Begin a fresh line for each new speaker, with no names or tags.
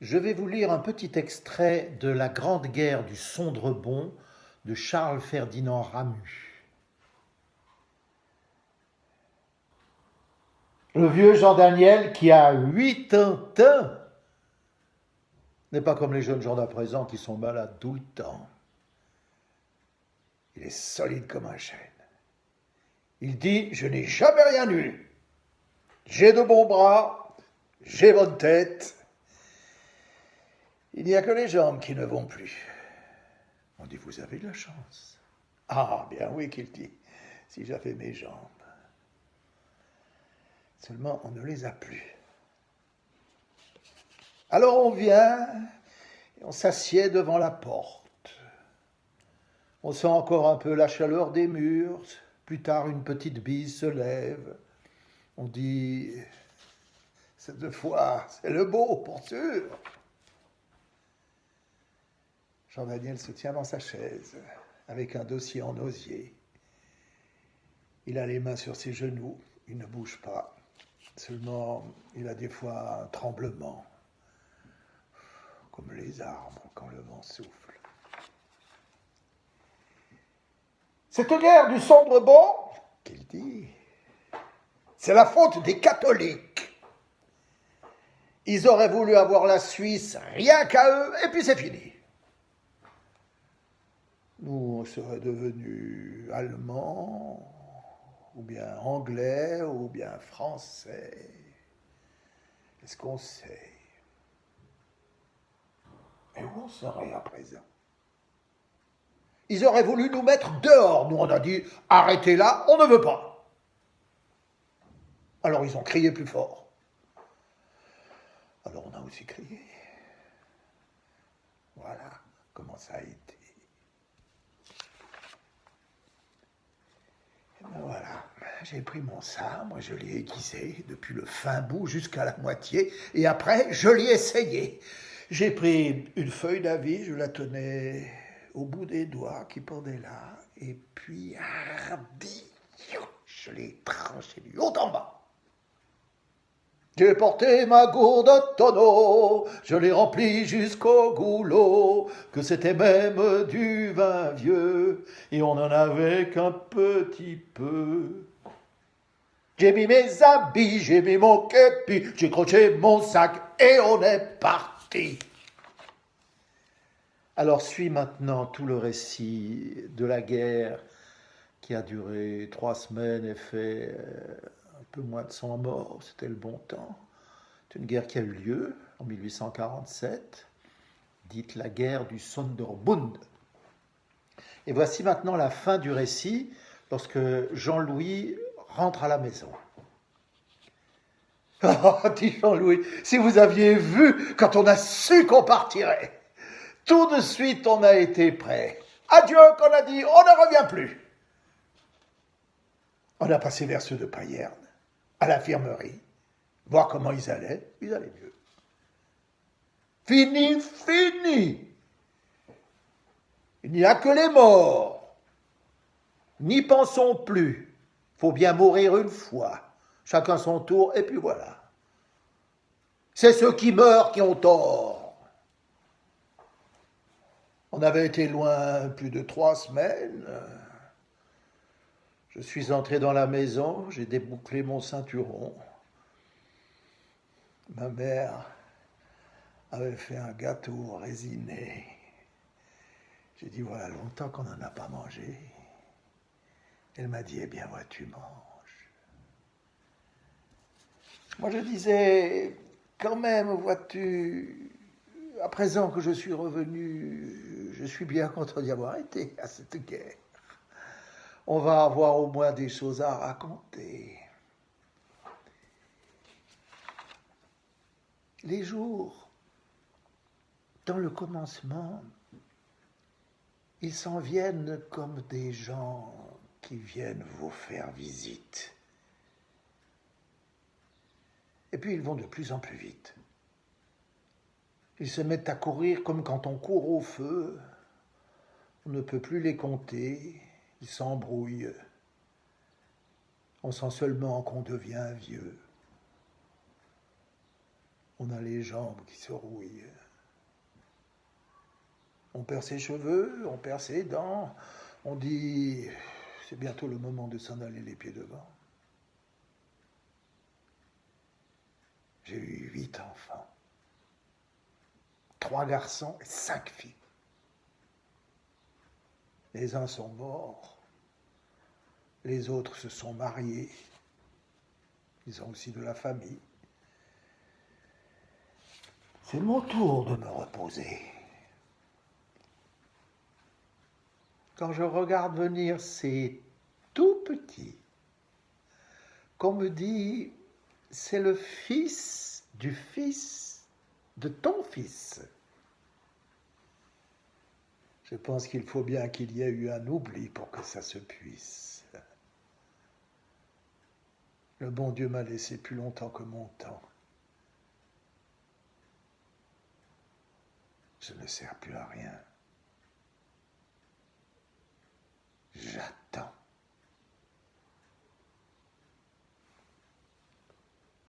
Je vais vous lire un petit extrait de La Grande Guerre du Sondrebon de Charles-Ferdinand Ramus. Le vieux Jean Daniel, qui a 80 ans, n'est pas comme les jeunes gens d'à présent qui sont malades tout le temps. Il est solide comme un chêne. Il dit « Je n'ai jamais rien eu. J'ai de bons bras, j'ai bonne tête. Il n'y a que les jambes qui ne vont plus. » On dit « Vous avez de la chance. » Ah, bien oui, qu'il dit, si j'avais mes jambes. Seulement, on ne les a plus. Alors on vient et on s'assied devant la porte. On sent encore un peu la chaleur des murs. Plus tard, une petite bise se lève. On dit « Cette fois, c'est le beau, pour sûr. » Jean-Daniel se tient dans sa chaise, avec un dossier en osier. Il a les mains sur ses genoux, il ne bouge pas. Seulement, il a des fois un tremblement, comme les arbres quand le vent souffle. Cette guerre du Sondrebon, qu'il dit, c'est la faute des catholiques. Ils auraient voulu avoir la Suisse rien qu'à eux, et puis c'est fini. Nous, on serait devenus allemands, ou bien anglais, ou bien français. Est-ce qu'on sait? Et où on serait à présent? Ils auraient voulu nous mettre dehors. Nous, on a dit « Arrêtez là, on ne veut pas. » Alors, ils ont crié plus fort. Alors, on a aussi crié. Voilà comment ça a été. Et ben voilà, j'ai pris mon sabre, je l'ai aiguisé depuis le fin bout jusqu'à la moitié, et après, je l'ai essayé. J'ai pris une feuille d'avis, je la tenais au bout des doigts qui pendaient là, et puis, hardi, je l'ai tranché du haut en bas. J'ai porté ma gourde tonneau, je l'ai remplie jusqu'au goulot, que c'était même du vin vieux, et on n'en avait qu'un petit peu. J'ai mis mes habits, j'ai mis mon képi, j'ai croché mon sac, et on est parti. Alors suit maintenant tout le récit de la guerre qui a duré 3 semaines et fait un peu moins de 100 morts, c'était le bon temps. C'est une guerre qui a eu lieu en 1847, dite la guerre du Sonderbund. Et voici maintenant la fin du récit, lorsque Jean-Louis rentre à la maison. « Oh, dit Jean-Louis, si vous aviez vu quand on a su qu'on partirait. Tout de suite, on a été prêts. Adieu, qu'on a dit, on ne revient plus. » On a passé vers ceux de Payerne, à l'infirmerie, voir comment ils allaient mieux. Fini, fini. Il n'y a que les morts. N'y pensons plus. Faut bien mourir une fois. Chacun son tour, et puis voilà. C'est ceux qui meurent qui ont tort. On avait été loin plus de 3 semaines. Je suis entré dans la maison, j'ai débouclé mon ceinturon. Ma mère avait fait un gâteau résiné. J'ai dit, voilà longtemps qu'on n'en a pas mangé. Elle m'a dit, eh bien, vois-tu, manges. Moi, je disais, quand même, vois-tu, à présent que je suis revenu, je suis bien content d'y avoir été à cette guerre. On va avoir au moins des choses à raconter. Les jours, dans le commencement, ils s'en viennent comme des gens qui viennent vous faire visite. Et puis ils vont de plus en plus vite. Ils se mettent à courir comme quand on court au feu. On ne peut plus les compter. Ils s'embrouillent. On sent seulement qu'on devient vieux. On a les jambes qui se rouillent. On perd ses cheveux, on perd ses dents. On dit, c'est bientôt le moment de s'en aller les pieds devant. J'ai eu 8 enfants. 3 garçons et 5 filles. Les uns sont morts. Les autres se sont mariés. Ils ont aussi de la famille. C'est mon tour de me reposer. Quand je regarde venir ces tout petits, qu'on me dit, c'est le fils de ton fils. Je pense qu'il faut bien qu'il y ait eu un oubli pour que ça se puisse. Le bon Dieu m'a laissé plus longtemps que mon temps. Je ne sers plus à rien. J'attends.